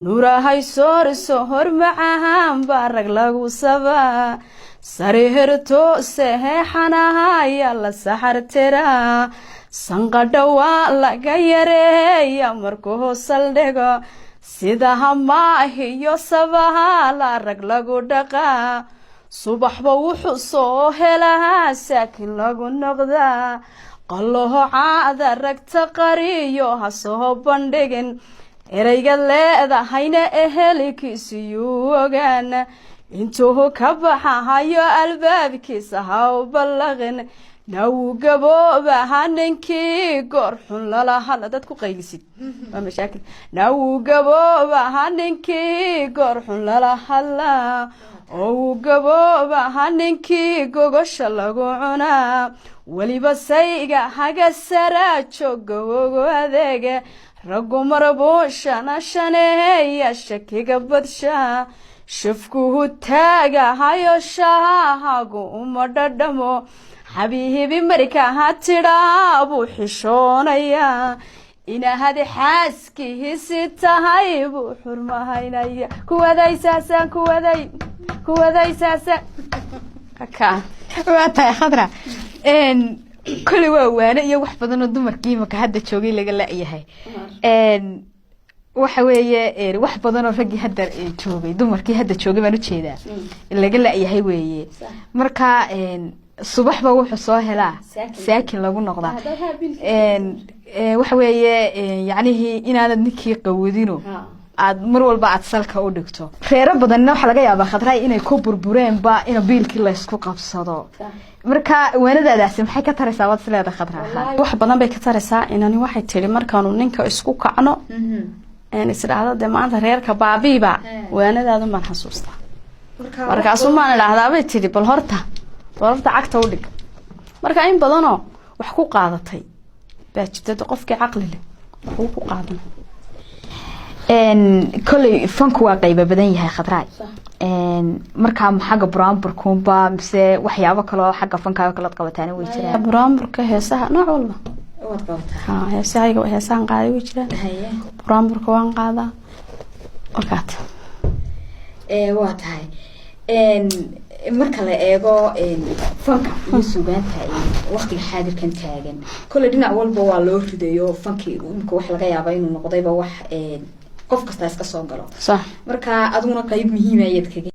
Nurahay soorso hormacahan barag lagu saba sarihirto seexanaha yalla saxartira sanqadhawa laga yareeya markuu saldhigo sida hamaahiyo sabaha la rag lagu dhaqa subaxba wuxuu soo helaa saakin lagu noqdaa qalloho caada ragta qariyo ha soo bandhigin erayga leedahayna ehelikiisiyuu ogaan intuu ka baxahayo albaabkiisa ha u ballaqin nawu gaboobaha ninkii goor xun lala hadla dad ku qaylisid waa mashaakil nawu gaboobaha ninkii goor xun lala hadla oo gaboobaha ninkii gogosha lagu cunaa weliba sayga haga saraa jooga ogo adeega raggu marabuushana shaneeya shakiga badsha shafkuhu taagahayo shaahagu uma dhadhamo xabiibi markaa tidhaa buu xishoonaya inahadi xaaskihiisi tahay buu xurmahaynaya kuwadaysaasaan kuwadaysaasaan waa tahay khadra kuli waa waane iyo wax badan oo dumarkii imaka hadda joogay laga laayahay waxa weeye wax badan oo raggii hadda joogay dumarkii hadda joogay baan u jeedaa laga laayahay weeye marka subaxba wuxuu soo helaa saakin lagu noqdaa waxa weeye yacnihii inaanad ninkii qawadino aad mar walba aad salka u dhigto reero badanna waxa laga yaabaa khadray inay ku burbureenba in biilkii la isku qabsado marka waanadaadaasi maxay ka taraysaa wad sileeda khadraa wax badan bay ka taraysaa inani waxay tiri markaanu ninka isku kacno isdhaahdo de maanta reerka baabiiba waanadaadu maan xasuusta markaasuu maan idhaahdaa bay tiri bal horta cagta u dhig marka in badanoo wax ku qaadatay baa jirta qofkii caqli leh wax ku qaadan كل فنك واقعي بدن يها خضراء مركا حاجة برامبر كومبا بس وحيابا كلا حاجة فنكا كلا تقوتاني ويجرا برامبر كهسها نوع والله هسها هسها قاعد ويجرا برامبر كوان قاعدة وقعت وات هاي marka la eego fanka iyo suugaanta waqti xaadir kan taagan kala dhinac walba waa loo ridayo fankii wax laga yaabo inuu noqdayba wax qof kasta iska soo galo marka aduna qayb muhiim ah ayad kaga